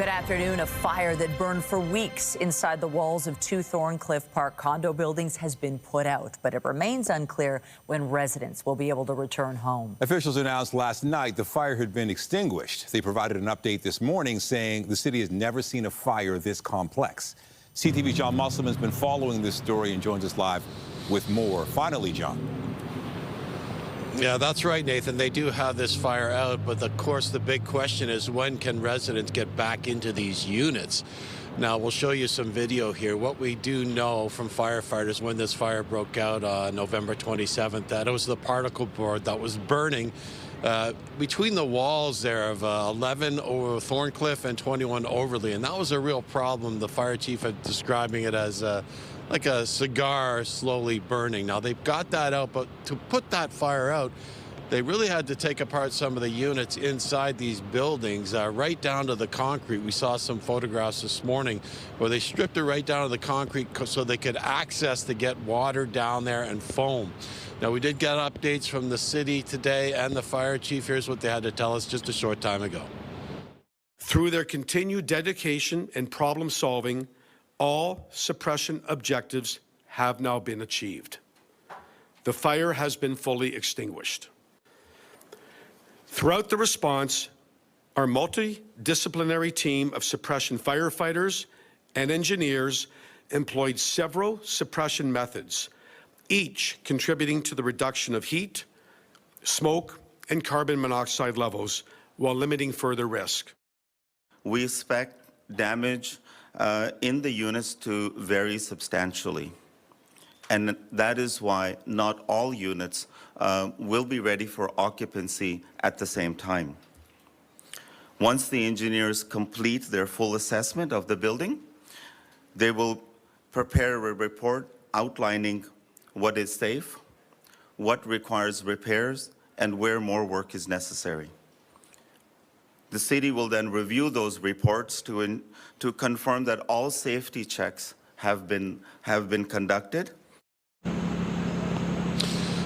Good afternoon. A fire that burned for weeks inside the walls of two Thorncliffe Park condo buildings has been put out, but it remains unclear when residents will be able to return home. Officials announced last night the fire had been extinguished. They provided an update this morning saying the city has never seen a fire this complex. CTV John Musselman has been following this story and joins us live with more. Finally, John. Yeah, that's right, Nathan. They do have this fire out, but of course the big question is when can residents get back into these units? Now, we'll show you some video here. What we do know from firefighters when this fire broke out on November 27th, that it was the particle board that was burning between the walls there of 11 over Thorncliffe and 21 Overley, and that was a real problem. The fire chief had describing it as like a cigar slowly burning. Now, they've got that out, but to put that fire out, they really had to take apart some of the units inside these buildings, right down to the concrete. We saw some photographs this morning where they stripped it right down to the concrete so they could access to get water down there and foam. Now, we did get updates from the city today and the fire chief. Here's what they had to tell us just a short time ago. Through their continued dedication and problem solving, all suppression objectives have now been achieved. The fire has been fully extinguished. Throughout the response, our multidisciplinary team of suppression firefighters and engineers employed several suppression methods, each contributing to the reduction of heat, smoke, and carbon monoxide levels while limiting further risk. We expect damage in the units to vary substantially. And that is why not all units will be ready for occupancy at the same time. Once the engineers complete their full assessment of the building, they will prepare a report outlining what is safe, what requires repairs, and where more work is necessary. The city will then review those reports to confirm that all safety checks have been conducted.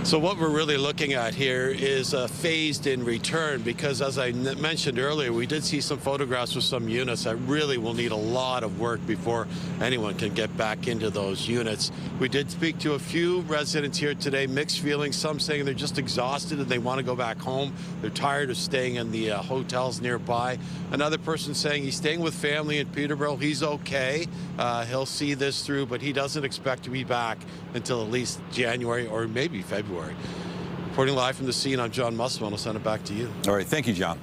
So what we're really looking at here is a phased-in return because, as I mentioned earlier, we did see some photographs of some units that really will need a lot of work before anyone can get back into those units. We did speak to a few residents here today, mixed feelings, some saying they're just exhausted and they want to go back home. They're tired of staying in the hotels nearby. Another person saying he's staying with family in Peterborough. He's okay. He'll see this through, but he doesn't expect to be back until at least January or maybe February. Reporting live from the scene, I'm John Musselman. I'll send it back to you. All right, thank you, John.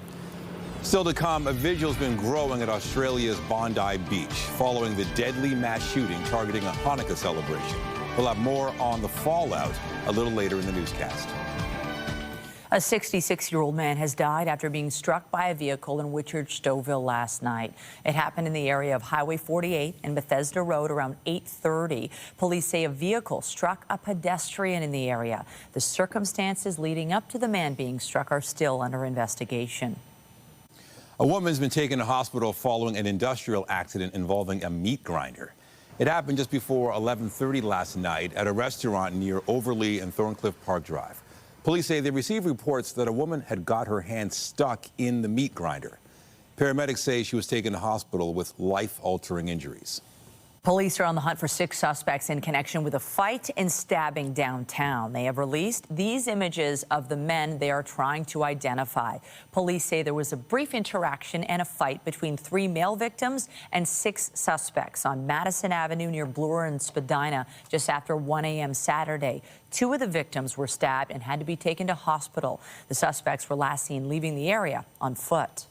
Still to come, a vigil's been growing at Australia's Bondi Beach following the deadly mass shooting targeting a Hanukkah celebration. We'll have more on the fallout a little later in the newscast. A 66-year-old man has died after being struck by a vehicle in Whitchurch-Stouffville last night. It happened in the area of Highway 48 and Bethesda Road around 8:30. Police say a vehicle struck a pedestrian in the area. The circumstances leading up to the man being struck are still under investigation. A woman's been taken to hospital following an industrial accident involving a meat grinder. It happened just before 11:30 last night at a restaurant near Overley and Thorncliffe Park Drive. Police say they received reports that a woman had got her hand stuck in the meat grinder. Paramedics say she was taken to hospital with life-altering injuries. Police are on the hunt for 6 suspects in connection with a fight and stabbing downtown. They have released these images of the men they are trying to identify. Police say there was a brief interaction and a fight between 3 male victims and 6 suspects on Madison Avenue near Bloor and Spadina just after 1 a.m. Saturday. 2 of the victims were stabbed and had to be taken to hospital. The suspects were last seen leaving the area on foot.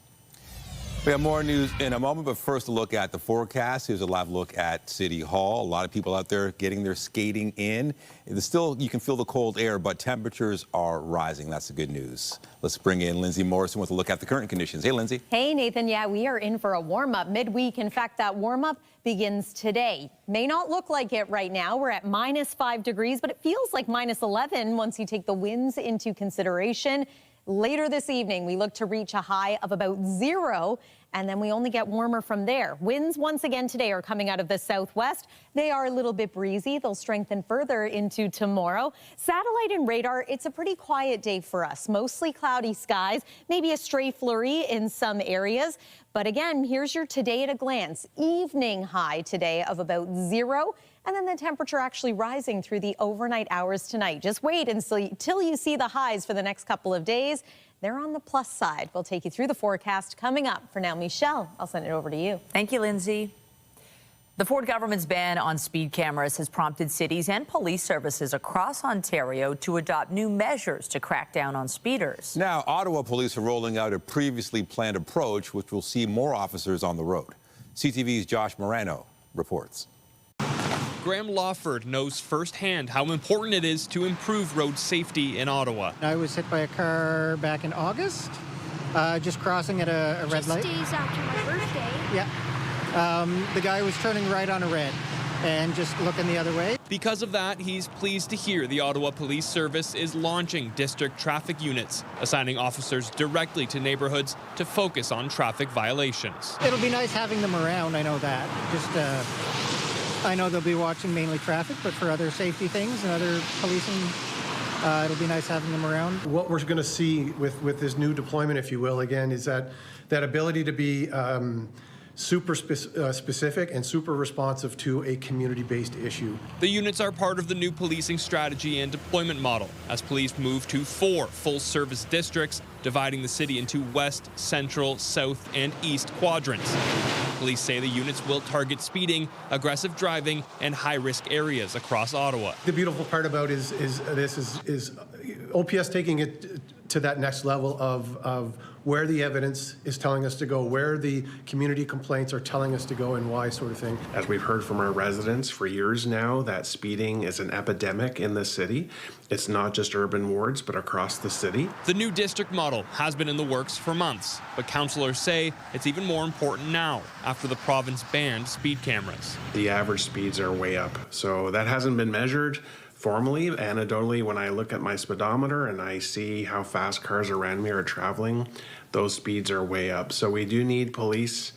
We have more news in a moment, but first a look at the forecast. Here's a live look at City Hall. A lot of people out there getting their skating in. Still, you can feel the cold air, but temperatures are rising. That's the good news. Let's bring in Lindsay Morrison with a look at the current conditions. Hey, Lindsay. Hey, Nathan. Yeah, we are in for a warm-up midweek. In fact, that warm-up begins today. May not look like it right now. We're at -5 degrees, but it feels like -11 once you take the winds into consideration. Later this evening, we look to reach a high of about 0, and then we only get warmer from there. Winds once again today are coming out of the southwest. They are a little bit breezy. They'll strengthen further into tomorrow. Satellite and radar, it's a pretty quiet day for us. Mostly cloudy skies, maybe a stray flurry in some areas. But again, here's your today at a glance. Evening high today of about 0. And then the temperature actually rising through the overnight hours tonight. Just wait until you see the highs for the next couple of days. They're on the plus side. We'll take you through the forecast coming up. For now, Michelle, I'll send it over to you. Thank you, Lindsay. The Ford government's ban on speed cameras has prompted cities and police services across Ontario to adopt new measures to crack down on speeders. Now, Ottawa police are rolling out a previously planned approach, which will see more officers on the road. CTV's Josh Morano reports. Graham Lawford knows firsthand how important it is to improve road safety in Ottawa. I was hit by a car back in August, just crossing at a red light. Just days after my birthday. Yeah. The guy was turning right on a red and just looking the other way. Because of that, he's pleased to hear the Ottawa Police Service is launching district traffic units, assigning officers directly to neighborhoods to focus on traffic violations. It'll be nice having them around, I know that. I know they'll be watching mainly traffic, but for other safety things and other policing, it'll be nice having them around. What we're going to see with this new deployment, if you will, again, is that ability to be super specific and super responsive to a community-based issue. The units are part of the new policing strategy and deployment model as police move to 4 full-service districts, dividing the city into west, central, south, and east quadrants. Police say the units will target speeding, aggressive driving, and high-risk areas across Ottawa. The beautiful part about is OPS taking it to that next level of where the evidence is telling us to go, where the community complaints are telling us to go, and why, sort of thing. As we've heard from our residents for years now, that speeding is an epidemic in the city. It's not just urban wards, but across the city. The new district model has been in the works for months, but councillors say it's even more important now after the province banned speed cameras. The average speeds are way up, so that hasn't been measured formally. Anecdotally, when I look at my speedometer and I see how fast cars around me are traveling, those speeds are way up. So we do need police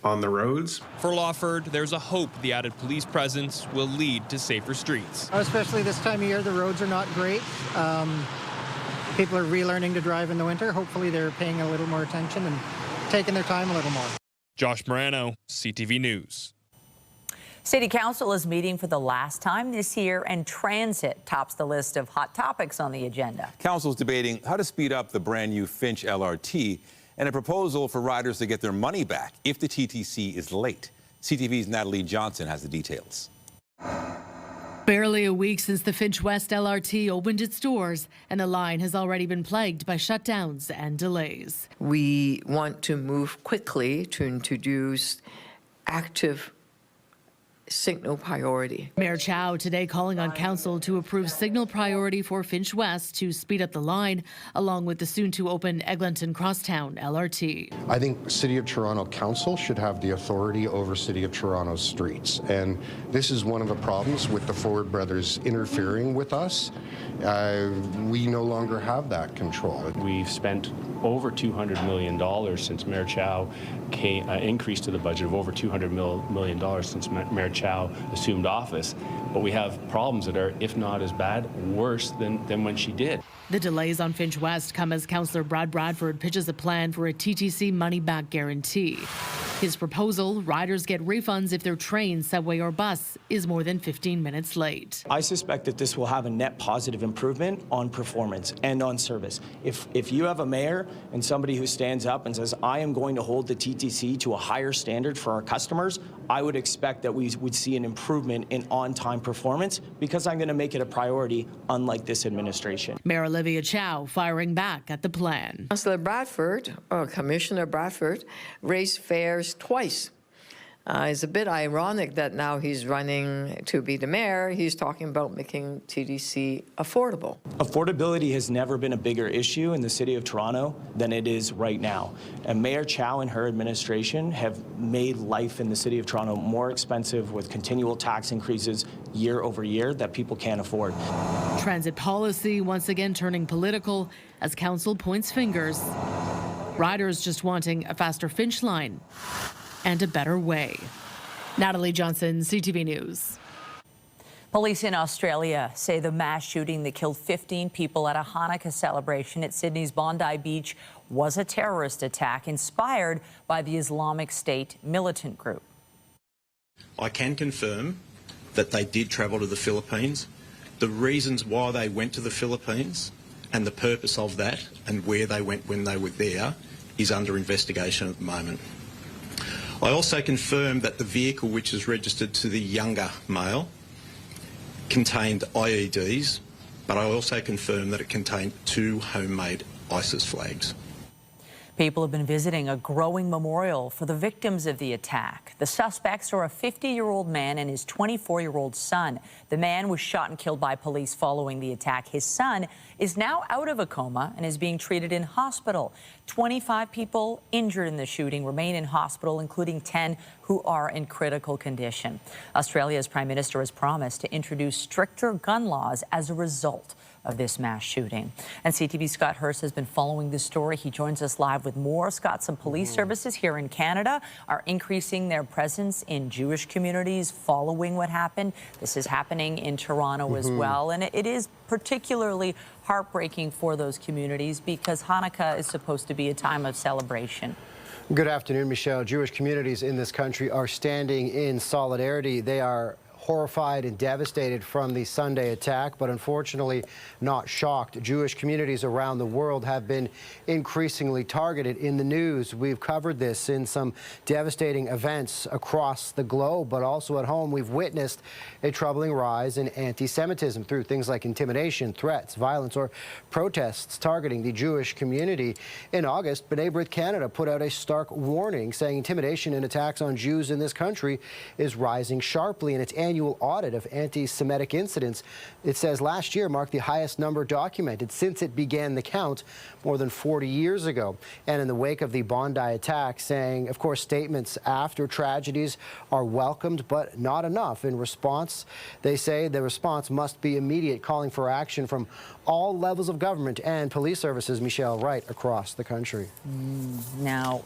on the roads. For Lawford, there's a hope the added police presence will lead to safer streets. Especially this time of year, the roads are not great. People are relearning to drive in the winter. Hopefully they're paying a little more attention and taking their time a little more. Josh Morano, CTV News. City Council is meeting for the last time this year, and transit tops the list of hot topics on the agenda. Council's debating how to speed up the brand new Finch LRT and a proposal for riders to get their money back if the TTC is late. CTV's Natalie Johnson has the details. Barely a week since the Finch West LRT opened its doors, and the line has already been plagued by shutdowns and delays. We want to move quickly to introduce active signal priority. Mayor Chow today calling on council to approve signal priority for Finch West to speed up the line, along with the soon-to-open Eglinton Crosstown LRT. I think City of Toronto Council should have the authority over City of Toronto streets, and this is one of the problems with the Ford brothers interfering with us. We no longer have that control. We've spent over $200 million since Mayor Chow increased to the budget of over $200 million since Mayor Chow assumed office, but we have problems that are, if not as bad, worse than when she did. The delays on Finch West come as Councillor Brad Bradford pitches a plan for a TTC money-back guarantee. His proposal, riders get refunds if their train, subway or bus is more than 15 minutes late. I suspect that this will have a net positive improvement on performance and on service. If you have a mayor and somebody who stands up and says, I am going to hold the TTC to a higher standard for our customers, I would expect that we would see an improvement in on-time performance because I'm going to make it a priority, unlike this administration. Mayor Olivia Chow firing back at the plan. Councillor Bradford, or Commissioner Bradford, raised fares twice. It's a bit ironic that now he's running to be the mayor. He's talking about making TTC affordable. Affordability has never been a bigger issue in the city of Toronto than it is right now. And Mayor Chow and her administration have made life in the city of Toronto more expensive with continual tax increases year over year that people can't afford. Transit policy once again turning political as council points fingers. Riders just wanting a faster Finch line and a better way. Natalie Johnson, CTV News. Police in Australia say the mass shooting that killed 15 people at a Hanukkah celebration at Sydney's Bondi Beach was a terrorist attack inspired by the Islamic State militant group. I can confirm that they did travel to the Philippines. The reasons why they went to the Philippines and the purpose of that and where they went when they were there is under investigation at the moment. I also confirm that the vehicle, which is registered to the younger male, contained IEDs, but I also confirm that it contained 2 homemade ISIS flags. People have been visiting a growing memorial for the victims of the attack. The suspects are a 50-year-old man and his 24-year-old son. The man was shot and killed by police following the attack. His son is now out of a coma and is being treated in hospital. 25 people injured in the shooting remain in hospital, including 10 who are in critical condition. Australia's Prime Minister has promised to introduce stricter gun laws as a result of this mass shooting. And CTV's Scott Hurst has been following this story. He joins us live with more. Scott, some police services here in Canada are increasing their presence in Jewish communities following what happened. This is happening in Toronto as well. And it is particularly heartbreaking for those communities because Hanukkah is supposed to be a time of celebration. Good afternoon, Michelle. Jewish communities in this country are standing in solidarity. They are horrified and devastated from the Sunday attack, but unfortunately not shocked. Jewish communities around the world have been increasingly targeted in the news. We've covered this in some devastating events across the globe, but also at home we've witnessed a troubling rise in anti-Semitism through things like intimidation, threats, violence, or protests targeting the Jewish community. In August, B'nai B'rith Canada put out a stark warning saying intimidation and attacks on Jews in this country is rising sharply, and its annual audit of anti-Semitic incidents, it says last year marked the highest number documented since it began the count more than 40 years ago. And in the wake of the Bondi attack, saying, of course, statements after tragedies are welcomed, but not enough. In response, they say the response must be immediate, calling for action from all levels of government and police services, Michelle, right across the country. Now,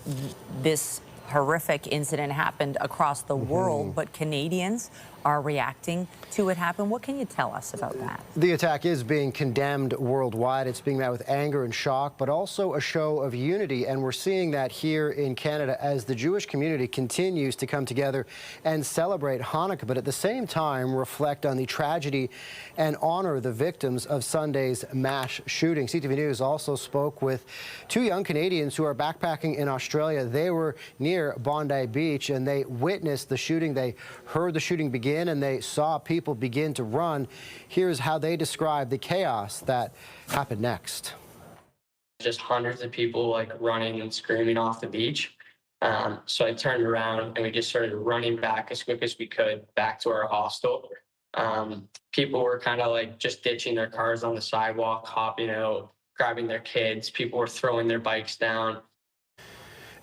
this horrific incident happened across the world, but Canadians are reacting to it happen. What can you tell us about that? The attack is being condemned worldwide. It's being met with anger and shock, but also a show of unity. And we're seeing that here in Canada as the Jewish community continues to come together and celebrate Hanukkah, but at the same time reflect on the tragedy and honor the victims of Sunday's mass shooting. CTV News also spoke with 2 young Canadians who are backpacking in Australia. They were near Bondi Beach and they witnessed the shooting. They heard the shooting begin and they saw people begin to run. Here's how they described the chaos that happened next. Just hundreds of people like running and screaming off the beach. So I turned around and we just started running back as quick as we could back to our hostel. People were kind of like just ditching their cars on the sidewalk, hopping out, grabbing their kids. People were throwing their bikes down.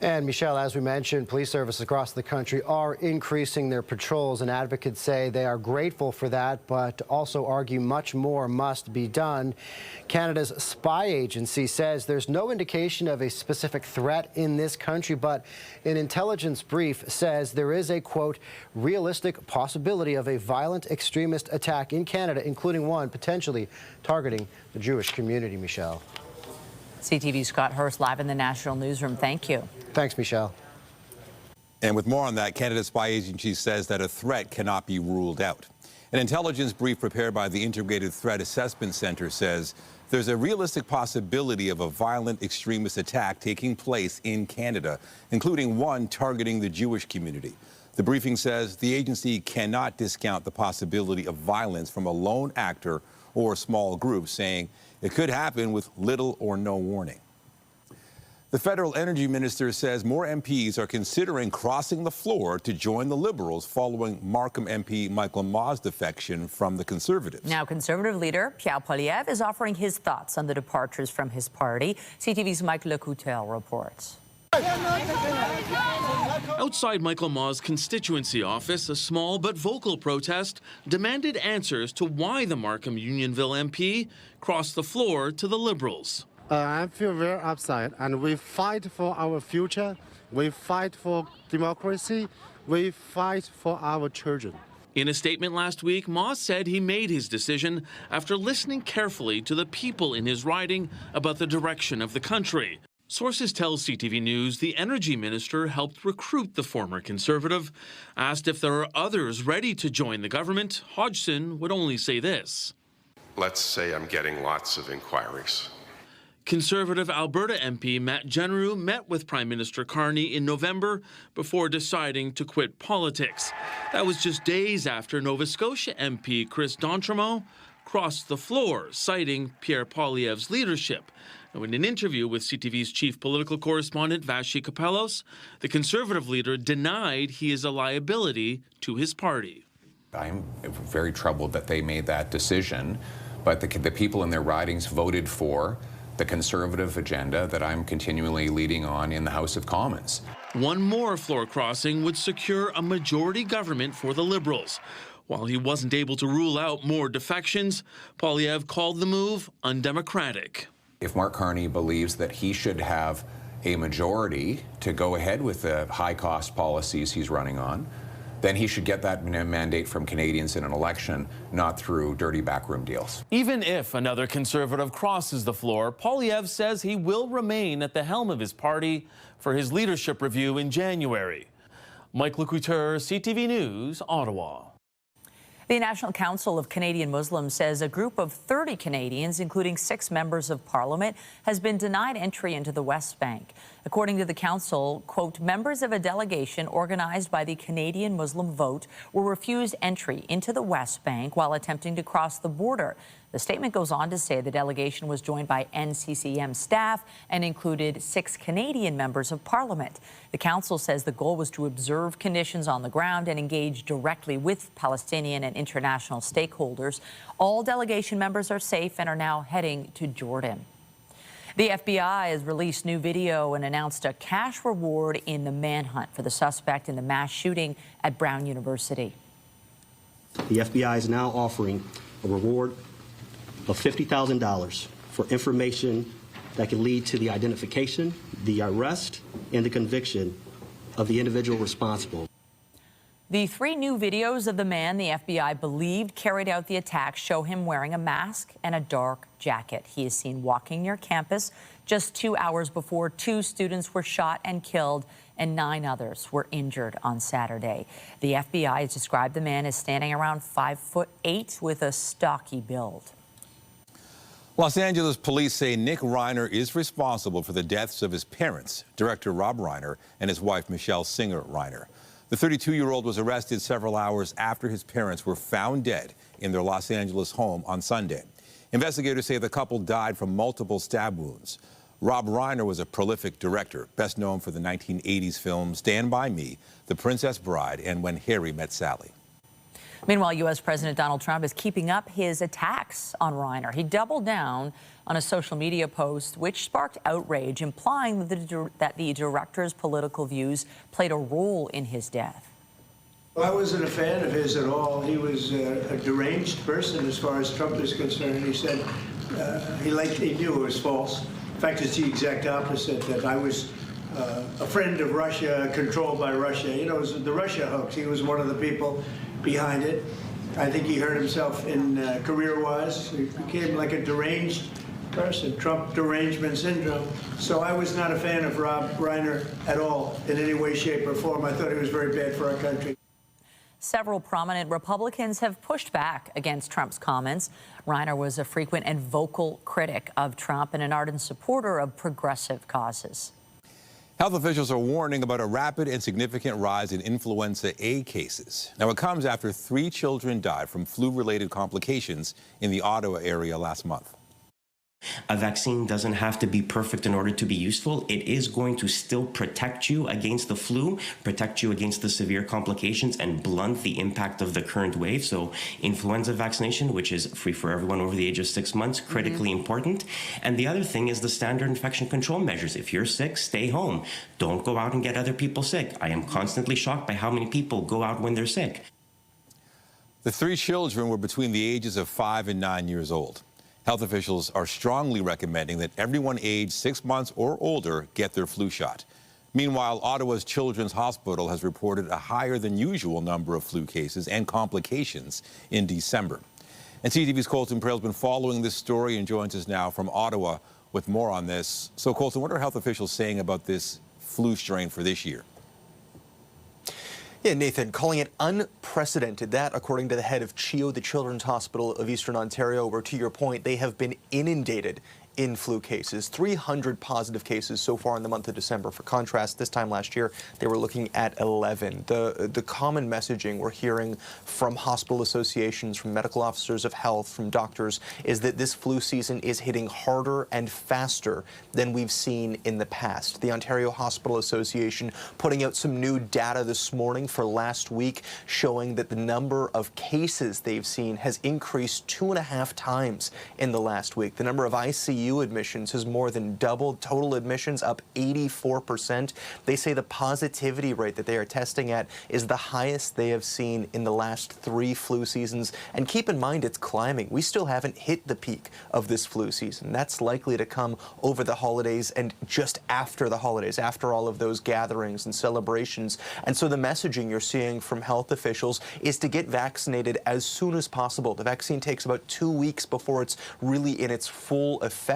And Michelle, as we mentioned, police services across the country are increasing their patrols, and advocates say they are grateful for that, but also argue much more must be done. Canada's spy agency says there's no indication of a specific threat in this country, but an intelligence brief says there is a, quote, realistic possibility of a violent extremist attack in Canada, including one potentially targeting the Jewish community, Michelle. CTV's Scott Hurst live in the National Newsroom. Thank you. Thanks, Michelle. And with more on that, Canada's spy agency says that a threat cannot be ruled out. An intelligence brief prepared by the Integrated Threat Assessment Center says there's a realistic possibility of a violent extremist attack taking place in Canada, including one targeting the Jewish community. The briefing says the agency cannot discount the possibility of violence from a lone actor or a small group, saying it could happen with little or no warning. The federal energy minister says more MPs are considering crossing the floor to join the Liberals following Markham MP Michael Ma's defection from the Conservatives. Now, Conservative leader Chow is offering his thoughts on the departures from his party. CTV's Mike Lecoutel reports. Outside Michael Ma's constituency office, a small but vocal protest demanded answers to why the Markham Unionville MP crossed the floor to the Liberals. I feel very upset, and we fight for our future, we fight for democracy, we fight for our children. In a statement last week, Ma said he made his decision after listening carefully to the people in his riding about the direction of the country. Sources tell CTV News the energy minister helped recruit the former Conservative. Asked if there are others ready to join the government, Hodgson would only say this. Let's say I'm getting lots of inquiries. Conservative Alberta MP Matt Genereux met with Prime Minister Carney in November before deciding to quit politics. That was just days after Nova Scotia MP Chris D'Entremont crossed the floor, citing Pierre Poilievre's leadership. Now, in an interview with CTV's chief political correspondent Vassy Kapelos, the Conservative leader denied he is a liability to his party. I'm very troubled that they made that decision, but the people in their ridings voted for the Conservative agenda that I'm continually leading on in the House of Commons. One more floor crossing would secure a majority government for the Liberals. While he wasn't able to rule out more defections, Poilievre called the move undemocratic. If Mark Carney believes that he should have a majority to go ahead with the high-cost policies he's running on, then he should get that mandate from Canadians in an election, not through dirty backroom deals. Even if another Conservative crosses the floor, Poilievre says he will remain at the helm of his party for his leadership review in January. Mike Lecoutel, CTV News, Ottawa. The National Council of Canadian Muslims says a group of 30 Canadians, including 6 members of parliament, has been denied entry into the West Bank. According to the council, quote, members of a delegation organized by the Canadian Muslim Vote were refused entry into the West Bank while attempting to cross the border. The statement goes on to say the delegation was joined by NCCM staff and included 6 Canadian members of parliament. The council says the goal was to observe conditions on the ground and engage directly with Palestinian and international stakeholders. All delegation members are safe and are now heading to Jordan. The FBI has released new video and announced a cash reward in the manhunt for the suspect in the mass shooting at Brown University. The FBI is now offering a reward of $50,000 for information that can lead to the identification, the arrest, and the conviction of the individual responsible. The 3 new videos of the man the FBI believed carried out the attack show him wearing a mask and a dark jacket. He is seen walking near campus just 2 hours before 2 students were shot and killed and 9 others were injured on Saturday. The FBI has described the man as standing around 5'8" with a stocky build. Los Angeles police say Nick Reiner is responsible for the deaths of his parents, director Rob Reiner and his wife Michelle Singer Reiner. The 32-year-old was arrested several hours after his parents were found dead in their Los Angeles home on Sunday. Investigators say the couple died from multiple stab wounds. Rob Reiner was a prolific director, best known for the 1980s films Stand By Me, The Princess Bride, and When Harry Met Sally. Meanwhile, U.S. President Donald Trump is keeping up his attacks on Reiner. He doubled down on a social media post which sparked outrage, implying that the director's political views played a role in his death. I wasn't a fan of his at all. He was a deranged person as far as Trump is concerned. He said he knew it was false. In fact, it's the exact opposite, that I was a friend of Russia, controlled by Russia. You know, it was the Russia hoax. He was one of the people behind it. I think he hurt himself in career-wise. He became like a deranged person, Trump derangement syndrome. So I was not a fan of Rob Reiner at all, in any way, shape, or form. I thought he was very bad for our country. Several prominent Republicans have pushed back against Trump's comments. Reiner was a frequent and vocal critic of Trump and an ardent supporter of progressive causes. Health officials are warning about a rapid and significant rise in influenza A cases. Now, it comes after 3 children died from flu-related complications in the Ottawa area last month. A vaccine doesn't have to be perfect in order to be useful. It is going to still protect you against the flu, protect you against the severe complications, and blunt the impact of the current wave. So influenza vaccination, which is free for everyone over the age of 6 months, critically important. And the other thing is the standard infection control measures. If you're sick, stay home. Don't go out and get other people sick. I am constantly shocked by how many people go out when they're sick. The 3 children were between the ages of 5 and 9 years old. Health officials are strongly recommending that everyone aged 6 months or older get their flu shot. Meanwhile, Ottawa's Children's Hospital has reported a higher than usual number of flu cases and complications in December. And CTV's Colton Prale has been following this story and joins us now from Ottawa with more on this. So, Colton, what are health officials saying about this flu strain for this year? Yeah, Nathan, calling it unprecedented. That, according to the head of Chow, the Children's Hospital of Eastern Ontario, where, to your point, they have been inundated in flu cases. 300 positive cases so far in the month of December. For contrast, this time last year, they were looking at 11. The common messaging we're hearing from hospital associations, from medical officers of health, from doctors, is that this flu season is hitting harder and faster than we've seen in the past. The Ontario Hospital Association putting out some new data this morning for last week, showing that the number of cases they've seen has increased 2.5 times in the last week. The number of ICU admissions has more than doubled. Total admissions up 84%. They say the positivity rate that they are testing at is the highest they have seen in the last 3 flu seasons. And keep in mind, it's climbing. We still haven't hit the peak of this flu season. That's likely to come over the holidays and just after the holidays, after all of those gatherings and celebrations. And so the messaging you're seeing from health officials is to get vaccinated as soon as possible. The vaccine takes about 2 weeks before it's really in its full effectiveness,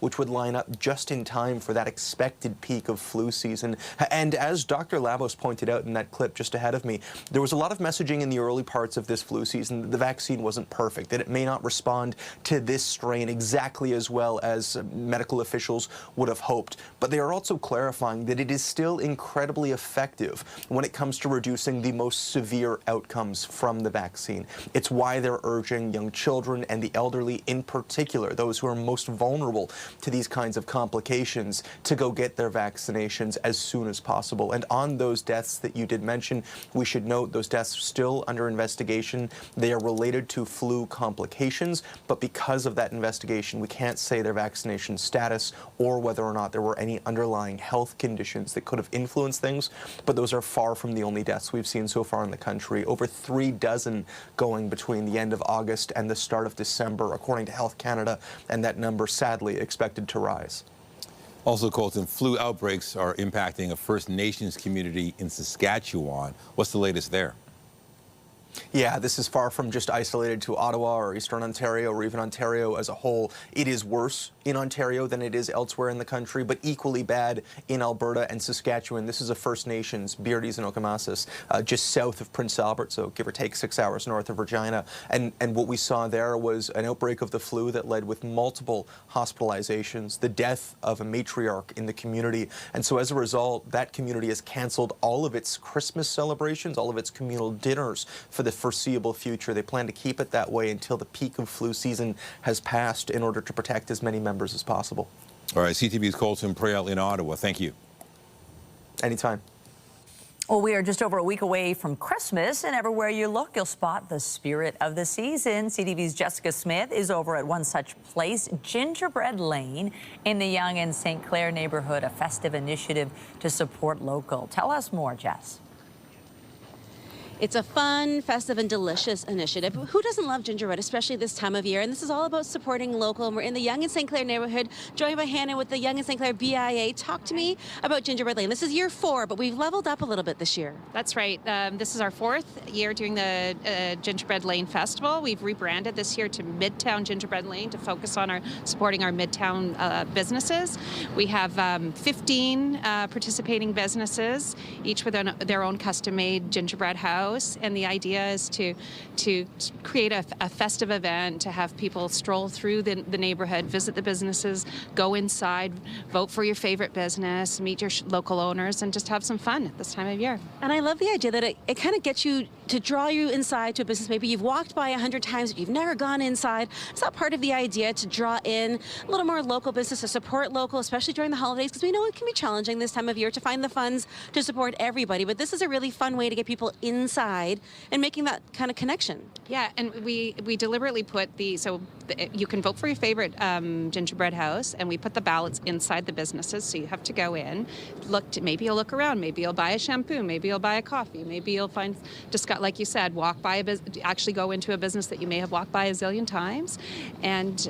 which would line up just in time for that expected peak of flu season. And as Dr. Labos pointed out in that clip just ahead of me, there was a lot of messaging in the early parts of this flu season that the vaccine wasn't perfect, that it may not respond to this strain exactly as well as medical officials would have hoped. But they are also clarifying that it is still incredibly effective when it comes to reducing the most severe outcomes from the vaccine. It's why they're urging young children and the elderly in particular, those who are most vulnerable to these kinds of complications, to go get their vaccinations as soon as possible. And on those deaths that you did mention, we should note those deaths are still under investigation. They are related to flu complications, but because of that investigation, we can't say their vaccination status or whether or not there were any underlying health conditions that could have influenced things. But those are far from the only deaths we've seen so far in the country. Over 3 dozen going between the end of August and the start of December, according to Health Canada, and that number sadly expected to rise. Also, Colton, flu outbreaks are impacting a First Nations community in Saskatchewan. What's the latest there? Yeah, this is far from just isolated to Ottawa or Eastern Ontario or even Ontario as a whole. It is worse in Ontario than it is elsewhere in the country, but equally bad in Alberta and Saskatchewan. This is a First Nations, Beardies and Okamasas, just south of Prince Albert, so give or take 6 hours north of Regina. And what we saw there was an outbreak of the flu that led with multiple hospitalizations, the death of a matriarch in the community. And so as a result, that community has canceled all of its Christmas celebrations, all of its communal dinners for the foreseeable future. They plan to keep it that way until the peak of flu season has passed in order to protect as many members as possible. All right, CTV's Colton Prale in Ottawa. Thank you. Anytime. Well, we are just over a week away from Christmas, and everywhere you look, you'll spot the spirit of the season. CTV's Jessica Smith is over at one such place, Gingerbread Lane, in the Yonge and St. Clair neighborhood, a festive initiative to support local. Tell us more, Jess. It's a fun, festive, and delicious initiative. Who doesn't love gingerbread, especially this time of year? And this is all about supporting local. And we're in the Yonge and St. Clair neighborhood, joined by Hannah with the Yonge and St. Clair BIA. Talk to me about Gingerbread Lane. This is year 4, but we've leveled up a little bit this year. That's right. This is our 4th year doing the Gingerbread Lane Festival. We've rebranded this year to Midtown Gingerbread Lane to focus on supporting our Midtown businesses. We have 15 participating businesses, each with their own custom-made gingerbread house. house, and the idea is to create a festive event, to have people stroll through the neighborhood, visit the businesses, go inside, vote for your favorite business, meet your local owners, and just have some fun at this time of year. And I love the idea that it kind of gets you to draw you inside to a business. Maybe you've walked by 100 times, but you've never gone inside. Is that part of the idea, to draw in a little more local business, to support local, especially during the holidays? Because we know it can be challenging this time of year to find the funds to support everybody. But this is a really fun way to get people inside and making that kind of connection. Yeah, and we deliberately put you can vote for your favorite gingerbread house, and we put the ballots inside the businesses, so you have to go in, maybe you'll look around, maybe you'll buy a shampoo, maybe you'll buy a coffee, maybe you'll find, like you said, walk by actually go into a business that you may have walked by a zillion times, and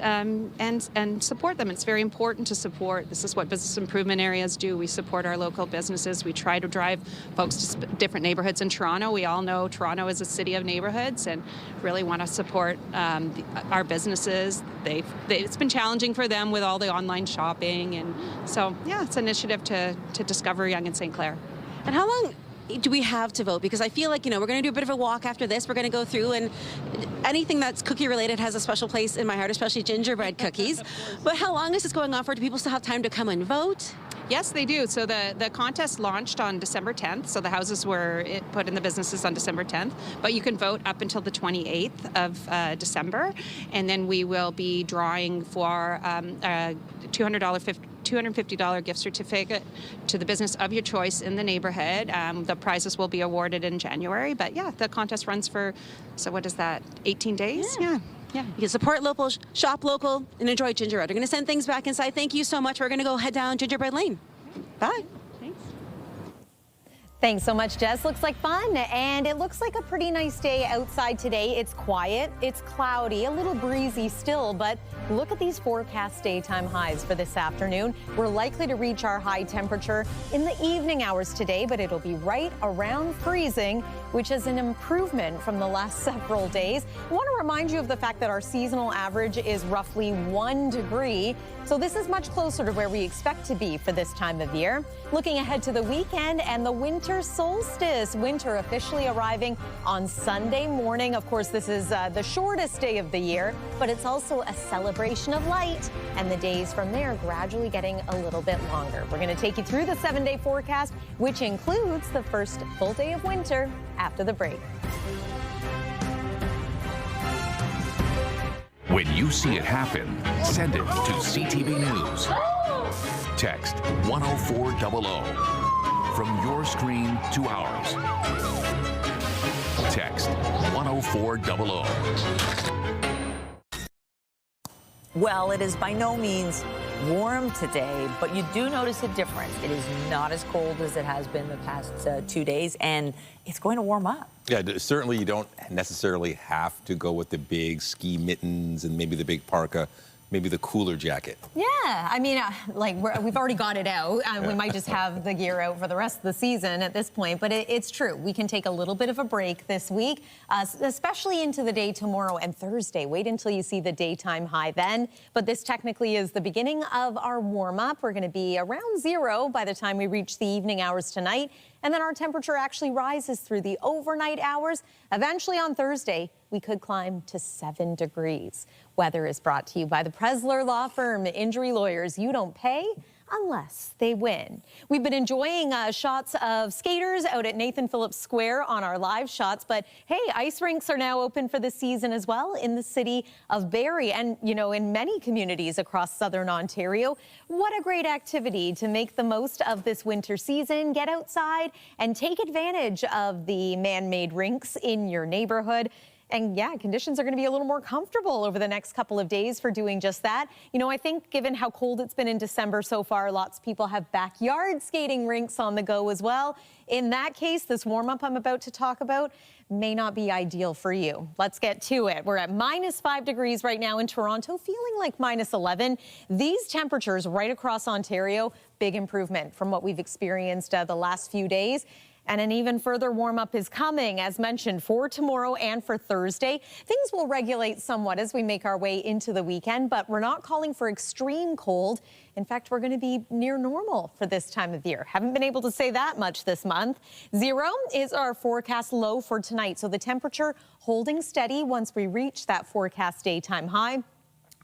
support them. It's very important to support. This is what business improvement areas do. We support our local businesses. We try to drive folks to different neighborhoods in Toronto. We all know Toronto is a city of neighborhoods, and really want to support our businesses. It's been challenging for them with all the online shopping, and so yeah, it's an initiative to discover Yonge and St. Clair. And how long do we have to vote? Because I feel like, we're going to do a bit of a walk after this. We're going to go through, and anything that's cookie related has a special place in my heart, especially gingerbread cookies. But how long is this going on for? Do people still have time to come and vote? Yes, they do. So the contest launched on December 10th. So the houses were put in the businesses on December 10th. But you can vote up until the 28th of December. And then we will be drawing for a $250 gift certificate to the business of your choice in the neighborhood. The prizes will be awarded in January. But yeah, the contest runs for, so what is that, 18 days? Yeah. Yeah. You can support local, shop local, and enjoy gingerbread. We're going to send things back inside. Thank you so much. We're going to go head down Gingerbread Lane. Bye. Thanks. Thanks so much, Jess. Looks like fun, and it looks like a pretty nice day outside today. It's quiet, it's cloudy, a little breezy still, but look at these forecast daytime highs for this afternoon. We're likely to reach our high temperature in the evening hours today, but it'll be right around freezing, which is an improvement from the last several days. I want to remind you of the fact that our seasonal average is roughly 1 degree, so this is much closer to where we expect to be for this time of year. Looking ahead to the weekend and the winter solstice. Winter officially arriving on Sunday morning. Of course, this is the shortest day of the year, but it's also a celebration of light, and the days from there gradually getting a little bit longer. We're going to take you through the 7-day forecast, which includes the first full day of winter after the break. When you see it happen, send it to CTV News. Text 10400 from your screen to ours. Text 10400. Well, it is by no means warm today, but you do notice a difference. It is not as cold as it has been the past 2 days, and it's going to warm up. Yeah, certainly you don't necessarily have to go with the big ski mittens and maybe the big parka, maybe the cooler jacket. Yeah, I mean, we've already got it out. We might just have the gear out for the rest of the season at this point, but it's true. We can take a little bit of a break this week, especially into the day tomorrow and Thursday. Wait until you see the daytime high then. But this technically is the beginning of our warm-up. We're going to be around 0 by the time we reach the evening hours tonight. And then our temperature actually rises through the overnight hours. Eventually on Thursday, we could climb to 7 degrees. Weather is brought to you by the Presler Law Firm. Injury lawyers, you don't pay unless they win. We've been enjoying shots of skaters out at Nathan Phillips Square on our live shots, but hey, ice rinks are now open for the season as well in the city of Barrie and, in many communities across southern Ontario. What a great activity to make the most of this winter season. Get outside and take advantage of the man-made rinks in your neighborhood. And yeah, conditions are going to be a little more comfortable over the next couple of days for doing just that. I think given how cold it's been in December so far, lots of people have backyard skating rinks on the go as well. In that case, this warm-up I'm about to talk about may not be ideal for you. Let's get to it. We're at -5 degrees right now in Toronto, feeling like -11. These temperatures right across Ontario, big improvement from what we've experienced the last few days. And an even further warm-up is coming, as mentioned, for tomorrow and for Thursday. Things will regulate somewhat as we make our way into the weekend, but we're not calling for extreme cold. In fact, we're going to be near normal for this time of year. Haven't been able to say that much this month. 0 is our forecast low for tonight, so the temperature holding steady once we reach that forecast daytime high.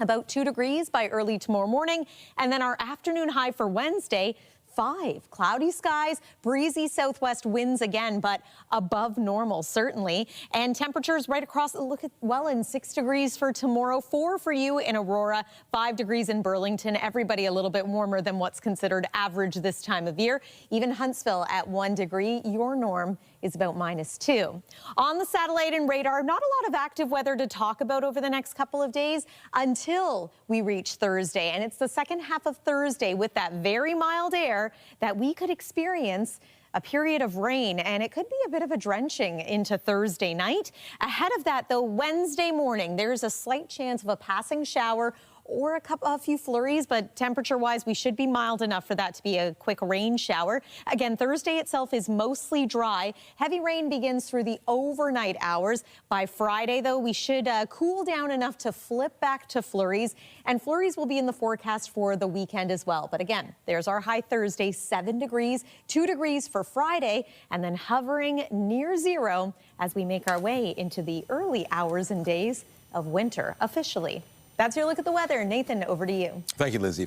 About 2 degrees by early tomorrow morning, and then our afternoon high for Wednesday, 5. Cloudy skies, breezy southwest winds again, but above normal certainly. And temperatures right across, look at Welland, 6 degrees for tomorrow, 4 for you in Aurora, 5 degrees in Burlington. Everybody a little bit warmer than what's considered average this time of year. Even Huntsville at 1 degree. Your norm is about -2. On the satellite and radar, not a lot of active weather to talk about over the next couple of days until we reach Thursday. And it's the second half of Thursday with that very mild air that we could experience a period of rain, and it could be a bit of a drenching into Thursday night. Ahead of that, though, Wednesday morning, there's a slight chance of a passing shower or a few flurries, but temperature-wise, we should be mild enough for that to be a quick rain shower. Again, Thursday itself is mostly dry. Heavy rain begins through the overnight hours. By Friday, though, we should cool down enough to flip back to flurries, and flurries will be in the forecast for the weekend as well. But again, there's our high Thursday, 7 degrees, 2 degrees for Friday, and then hovering near 0 as we make our way into the early hours and days of winter officially. That's your look at the weather. Nathan, over to you. Thank you, Lizzie.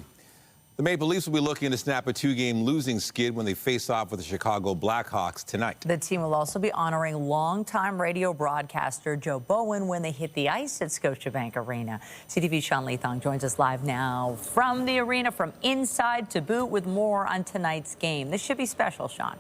The Maple Leafs will be looking to snap a 2-game losing skid when they face off with the Chicago Blackhawks tonight. The team will also be honoring longtime radio broadcaster Joe Bowen when they hit the ice at Scotiabank Arena. CTV's Sean Leathong joins us live now from the arena, from inside to boot, with more on tonight's game. This should be special, Sean.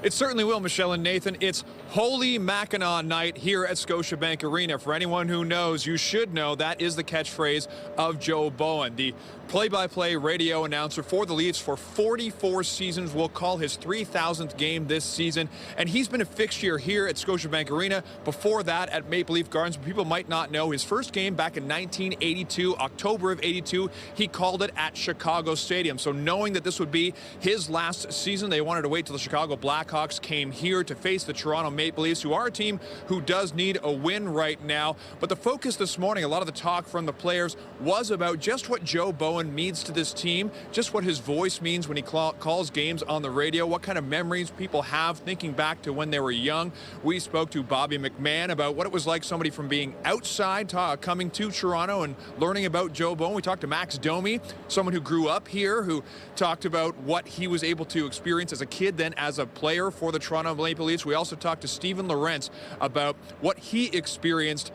It certainly will, Michelle and Nathan. It's Holy Mackinac Night here at Scotiabank Arena. For anyone who knows, you should know that is the catchphrase of Joe Bowen, the play-by-play radio announcer for the Leafs for 44 seasons. We'll call his 3,000th game this season, and he's been a fixture here at Scotiabank Arena. Before that, at Maple Leaf Gardens, people might not know, his first game back in 1982, October of 82, he called it at Chicago Stadium. So knowing that this would be his last season, they wanted to wait till the Chicago Blackhawks came here to face the Toronto Maple Leafs, who are a team who does need a win right now. But the focus this morning, a lot of the talk from the players was about just what Joe Bowen means to this team, just what his voice means when he calls games on the radio, what kind of memories people have thinking back to when they were young. We spoke to Bobby McMahon about what it was like, somebody from being outside coming to Toronto and learning about Joe Bowen. We talked to Max Domi, someone who grew up here, who talked about what he was able to experience as a kid, then as a player for the Toronto Maple Leafs. We also talked to Stephen Lawrence about what he experienced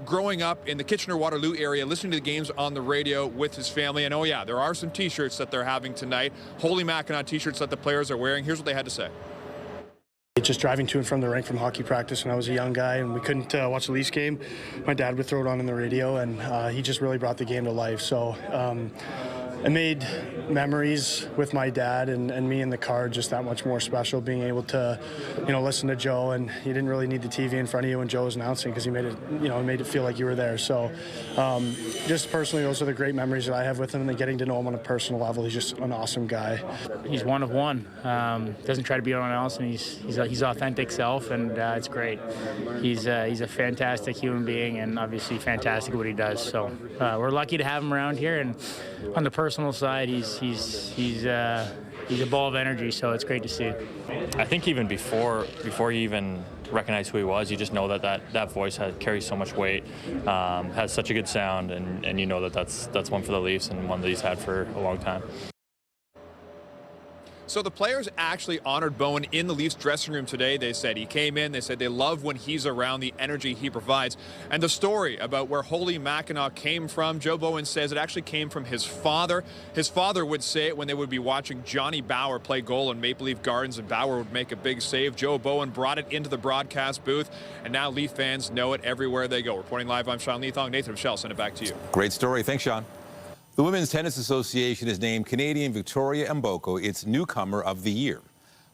growing up in the Kitchener-Waterloo area, listening to the games on the radio with his family. And oh yeah, there are some t-shirts that they're having tonight, Holy Mackinac t-shirts that the players are wearing. Here's what they had to say. Just driving to and from the rink from hockey practice when I was a young guy and we couldn't watch the Leafs game, my dad would throw it on the radio, and he just really brought the game to life. So I made memories with my dad and me in the car just that much more special, being able to, listen to Joe, and you didn't really need the TV in front of you when Joe was announcing because he made it, made it feel like you were there. So just personally, those are the great memories that I have with him, and then getting to know him on a personal level. He's just an awesome guy. He's one of one. Doesn't try to be anyone else, and he's authentic self, and it's great. He's a fantastic human being, and obviously fantastic at what he does. So we're lucky to have him around here, and on the personal side, he's a ball of energy, so it's great to see. I think even before you even recognize who he was, you just know that voice carries so much weight, has such a good sound, and you know that's one for the Leafs and one that he's had for a long time. So the players actually honored Bowen in the Leafs dressing room today. They said he came in, they said they love when he's around, the energy he provides. And the story about where Holy Mackinac came from, Joe Bowen says it actually came from his father. His father would say it when they would be watching Johnny Bauer play goal in Maple Leaf Gardens, and Bauer would make a big save. Joe Bowen brought it into the broadcast booth, and now Leaf fans know it everywhere they go. Reporting live, I'm Sean Leathong. Nathan Michelle, send it back to you. Great story. Thanks, Sean. The Women's Tennis Association has named Canadian Victoria Mboko its Newcomer of the Year.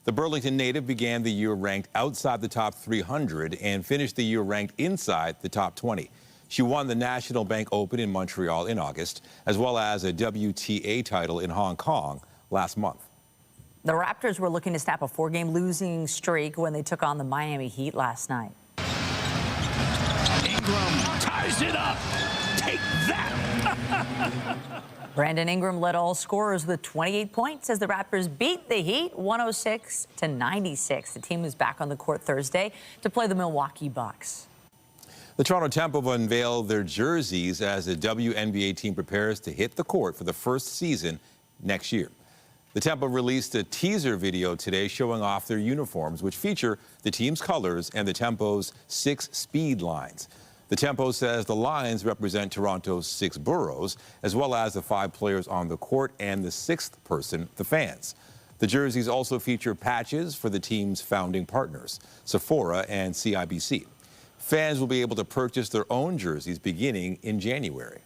The Burlington native began the year ranked outside the top 300 and finished the year ranked inside the top 20. She won the National Bank Open in Montreal in August, as well as a WTA title in Hong Kong last month. The Raptors were looking to snap a 4-game losing streak when they took on the Miami Heat last night. Ingram ties it up. Take that. Brandon Ingram led all scorers with 28 points as the Raptors beat the Heat 106-96. The team was back on the court Thursday to play the Milwaukee Bucks. The Toronto Temple will unveil their jerseys as the WNBA team prepares to hit the court for the first season next year. The Temple released a teaser video today showing off their uniforms, which feature the team's colors and the Tempo's 6 speed lines. The Tempo says the lines represent Toronto's 6 boroughs, as well as the 5 players on the court and the 6th person, the fans. The jerseys also feature patches for the team's founding partners, Sephora and CIBC. Fans will be able to purchase their own jerseys beginning in January.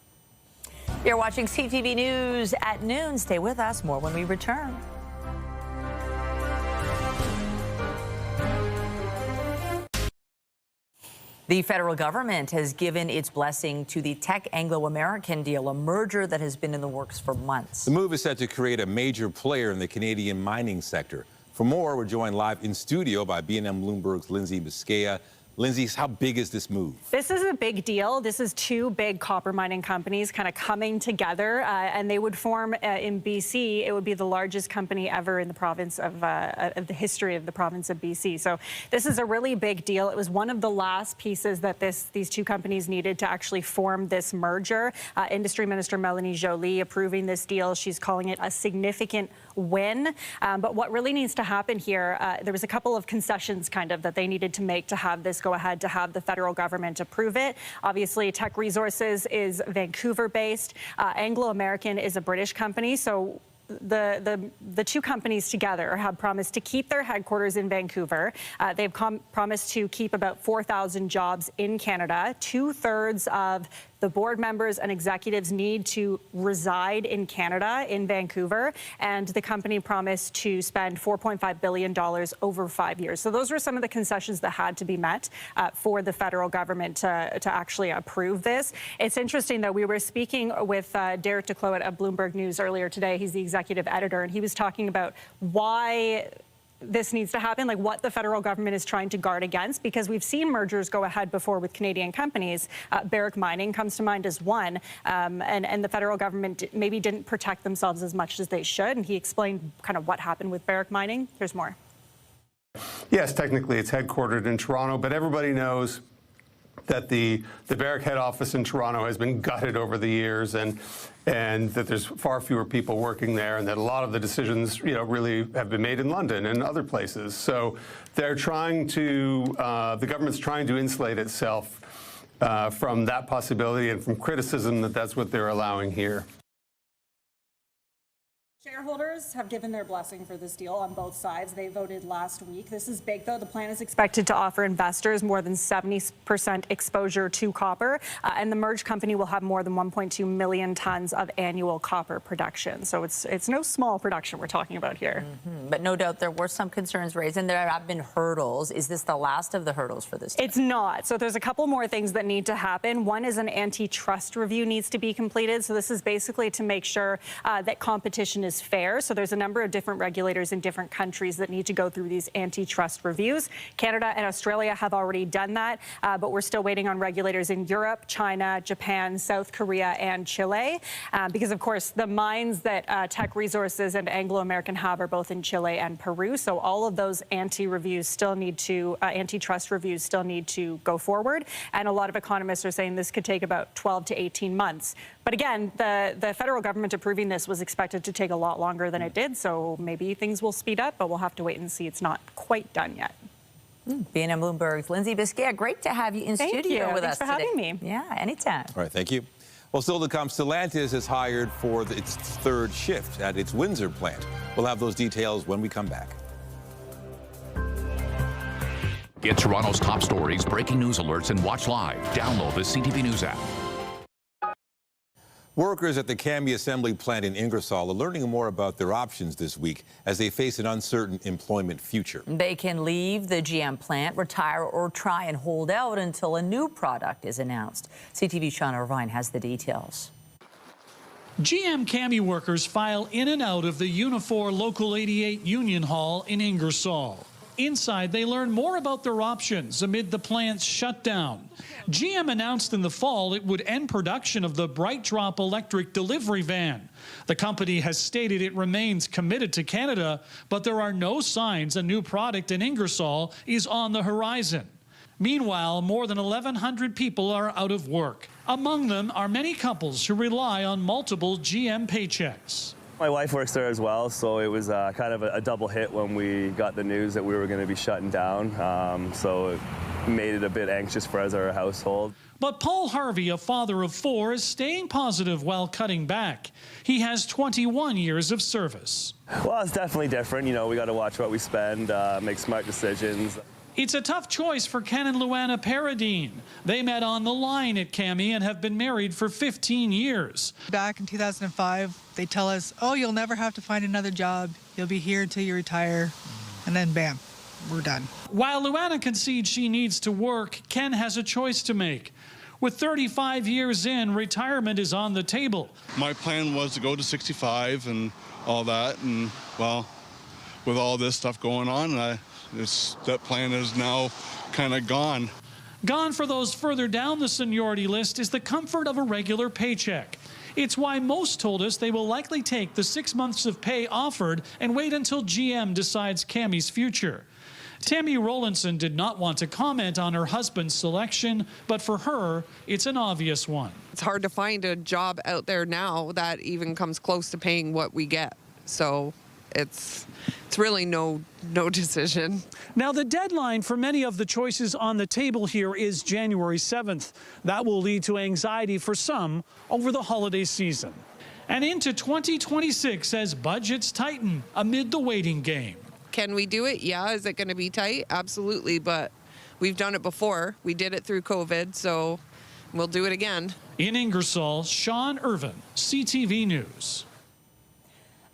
You're watching CTV News at noon. Stay with us. More when we return. The federal government has given its blessing to the Teck Anglo-American deal, a merger that has been in the works for months. The move is set to create a major player in the Canadian mining sector. For more, we're joined live in studio by BNM Bloomberg's Lindsay Biscaya. Lindsay, how big is this move? This is a big deal. This is 2 big copper mining companies kind of coming together, and they would form in BC. It would be the largest company ever in the province of the history of the province of BC. So this is a really big deal. It was one of the last pieces that these 2 companies needed to actually form this merger. Industry Minister Melanie Joly approving this deal. She's calling it a significant win. But what really needs to happen here, there was a couple of concessions kind of that they needed to make to have this go ahead, to have the federal government approve it. Obviously, Teck Resources is Vancouver-based. Anglo-American is a British company. So the 2 companies together have promised to keep their headquarters in Vancouver. They've promised to keep about 4,000 jobs in Canada. 2/3 of the board members and executives need to reside in Canada, in Vancouver, and the company promised to spend $4.5 billion over 5 years. So those were some of the concessions that had to be met for the federal government to actually approve this. It's interesting, though, we were speaking with Derek DeCloet of Bloomberg News earlier today. He's the executive editor, and he was talking about why this needs to happen, like what the federal government is trying to guard against, because we've seen mergers go ahead before with Canadian companies. Barrick Mining comes to mind as one, and the federal government maybe didn't protect themselves as much as they should, and he explained kind of what happened with Barrick Mining. Here's more. Yes, technically it's headquartered in Toronto, but everybody knows that the Barrick head office in Toronto has been gutted over the years, and that there's far fewer people working there, and that a lot of the decisions, really have been made in London and other places. So they're trying to, the government's trying to insulate itself from that possibility and from criticism that that's what they're allowing here. Shareholders have given their blessing for this deal on both sides. They voted last week. This is big, though. The plan is expected to offer investors more than 70% exposure to copper, and the merged company will have more than 1.2 million tons of annual copper production. So it's no small production we're talking about here. But no doubt there were some concerns raised, and there have been hurdles. Is this the last of the hurdles for this? It's not. So there's a couple more things that need to happen. One is an antitrust review needs to be completed. So this is basically to make sure that competition is fair. So there's a number of different regulators in different countries that need to go through these antitrust reviews. Canada and Australia have already done that, but we're still waiting on regulators in Europe, China, Japan, South Korea, and Chile, because of course the mines that Teck Resources and Anglo-American have are both in Chile and Peru. So all of those antitrust reviews still need to go forward. And a lot of economists are saying this could take about 12 to 18 months. But again, the federal government approving this was expected to take a lot longer than it did, so maybe things will speed up, but we'll have to wait and see. It's not quite done yet. BNM Bloomberg's Lindsay Biscaya, great to have you in studio with us today. Thanks for having me. Yeah, anytime. All right, thank you. Well, still to come, Stellantis has hired for its 3rd shift at its Windsor plant. We'll have those details when we come back. Get Toronto's top stories, breaking news alerts, and watch live. Download the CTV News app. Workers at the Cambie Assembly plant in Ingersoll are learning more about their options this week as they face an uncertain employment future. They can leave the GM plant, retire, or try and hold out until a new product is announced. CTV's Shauna Irvine has the details. GM Cami workers file in and out of the Unifor Local 88 Union Hall in Ingersoll. Inside, they learn more about their options amid the plant's shutdown. GM announced in the fall it would end production of the Bright Drop electric delivery van. The company has stated it remains committed to Canada, but there are no signs a new product in Ingersoll is on the horizon. Meanwhile, more than 1,100 people are out of work. Among them are many couples who rely on multiple GM paychecks. My wife works there as well, so it was kind of a double hit when we got the news that we were going to be shutting down. So it made it a bit anxious for us, our household. But Paul Harvey, a father of 4, is staying positive while cutting back. He has 21 years of service. Well, it's definitely different. You know, we got to watch what we spend, make smart decisions. It's a tough choice for Ken and Luana Paradine. They met on the line at Cami and have been married for 15 years. Back in 2005, they tell us, oh, you'll never have to find another job. You'll be here until you retire. And then bam, we're done. While Luana concedes she needs to work, Ken has a choice to make. With 35 years in, retirement is on the table. My plan was to go to 65 and all that. And, well, with all this stuff going on, that plan is now kind of gone. Gone for those further down the seniority list is the comfort of a regular paycheck. It's why most told us they will likely take the 6 months of pay offered and wait until GM decides Cami's future. Tammy Rowlandson did not want to comment on her husband's selection, but for her, it's an obvious one. It's hard to find a job out there now that even comes close to paying what we get. So it's really no decision. Now, the deadline for many of the choices on the table here is January 7th. That will lead to anxiety for some over the holiday season. And into 2026 as budgets tighten amid the waiting game. Can we do it? Yeah. Is it going to be tight? Absolutely. But we've done it before. We did it through COVID, so we'll do it again. In Ingersoll, Sean Irvin, CTV News.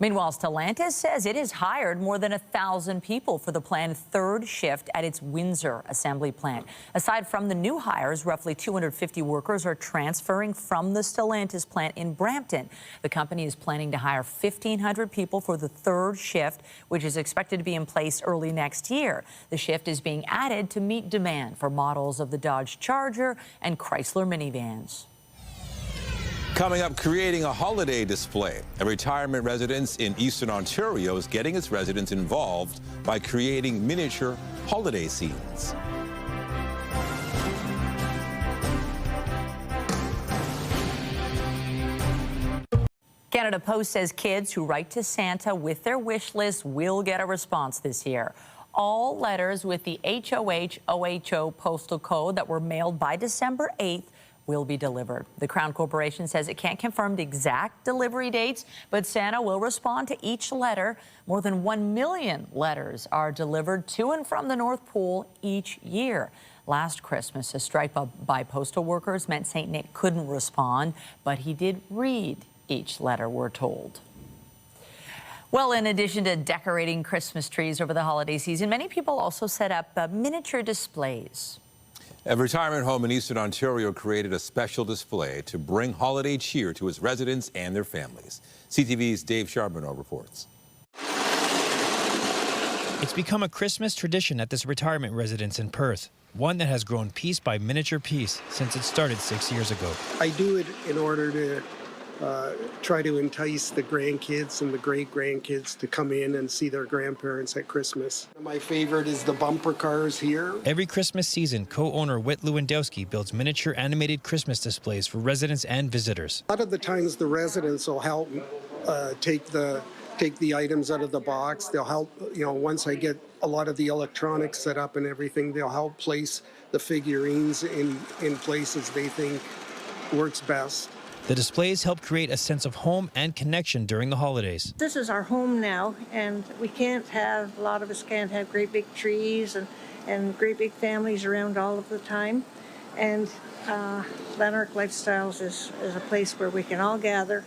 Meanwhile, Stellantis says it has hired more than 1,000 people for the planned third shift at its Windsor assembly plant. Aside from the new hires, roughly 250 workers are transferring from the Stellantis plant in Brampton. The company is planning to hire 1,500 people for the third shift, which is expected to be in place early next year. The shift is being added to meet demand for models of the Dodge Charger and Chrysler minivans. Coming up, creating a holiday display. A retirement residence in Eastern Ontario is getting its residents involved by creating miniature holiday scenes. Canada Post says kids who write to Santa with their wish list will get a response this year. All letters with the HOH-OHO postal code that were mailed by December 8th will be delivered. The Crown Corporation says it can't confirm the exact delivery dates, but Santa will respond to each letter. More than 1 million letters are delivered to and from the North Pole each year. Last Christmas, a strike by postal workers meant St. Nick couldn't respond, but he did read each letter, we're told. Well, in addition to decorating Christmas trees over the holiday season, many people also set up miniature displays. A retirement home in Eastern Ontario created a special display to bring holiday cheer to its residents and their families. CTV's Dave Charbonneau reports. It's become a Christmas tradition at this retirement residence in Perth, one that has grown piece by miniature piece since it started 6 years ago. I do it in order to try to entice the grandkids and the great-grandkids to come in and see their grandparents at Christmas. My favorite is the bumper cars here. Every Christmas season, co-owner Whit Lewandowski builds miniature animated Christmas displays for residents and visitors. A lot of the times the residents will help take the items out of the box. They'll help, once I get a lot of the electronics set up and everything, they'll help place the figurines in places they think works best. The displays help create a sense of home and connection during the holidays. This is our home now, and a lot of us can't have great big trees and great big families around all of the time. And Lanark Lifestyles is a place where we can all gather,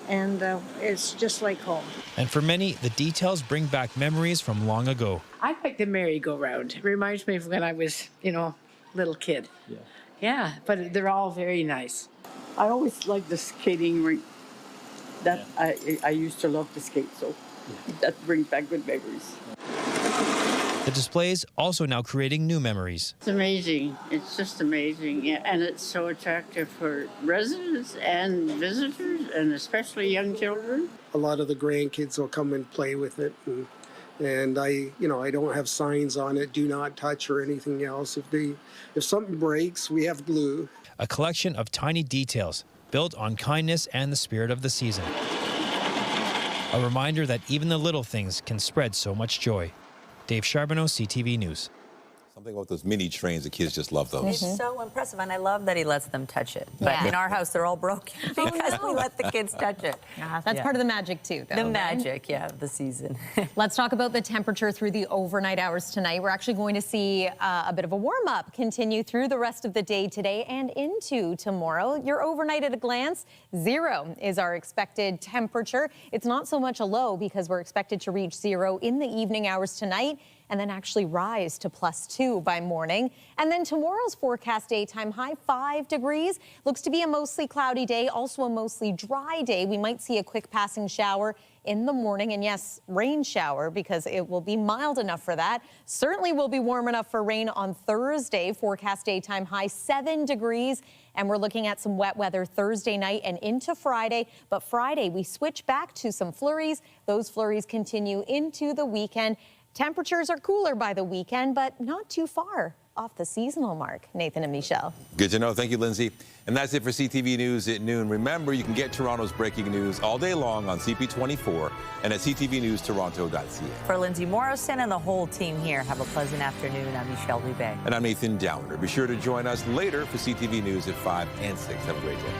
and it's just like home. And for many, the details bring back memories from long ago. I like the merry-go-round. It reminds me of when I was, little kid. Yeah, but they're all very nice. I always like the skating rink That I used to love to skate, so that brings back good memories. The displays also now creating new memories. It's amazing. It's just amazing. Yeah, and it's so attractive for residents and visitors, and especially young children. A lot of the grandkids will come and play with it, and I don't have signs on it, do not touch or anything else. If something breaks, we have glue. A collection of tiny details built on kindness and the spirit of the season. A reminder that even the little things can spread so much joy. Dave Charbonneau, CTV News. Something about those mini trains, the kids just love those. It's so impressive, and I love that he lets them touch it. But in our house, they're all broken because we let the kids touch it. That's part of the magic, too, though. The magic, of the season. Let's talk about the temperature through the overnight hours tonight. We're actually going to see a bit of a warm-up continue through the rest of the day today and into tomorrow. Your overnight at a glance, 0 is our expected temperature. It's not so much a low because we're expected to reach 0 in the evening hours tonight, and then actually rise to +2 by morning. And then tomorrow's forecast daytime high, 5 degrees. Looks to be a mostly cloudy day, also a mostly dry day. We might see a quick passing shower in the morning, and yes, rain shower, because it will be mild enough for that. Certainly will be warm enough for rain on Thursday. Forecast daytime high, 7 degrees. And we're looking at some wet weather Thursday night and into Friday. But Friday, we switch back to some flurries. Those flurries continue into the weekend. Temperatures are cooler by the weekend, but not too far off the seasonal mark. Nathan and Michelle. Good to know. Thank you, Lindsay. And that's it for CTV News at noon. Remember, you can get Toronto's breaking news all day long on CP24 and at ctvnewstoronto.ca. For Lindsay Morrison and the whole team here, have a pleasant afternoon. I'm Michelle Roubaix. And I'm Nathan Downer. Be sure to join us later for CTV News at 5 and 6. Have a great day.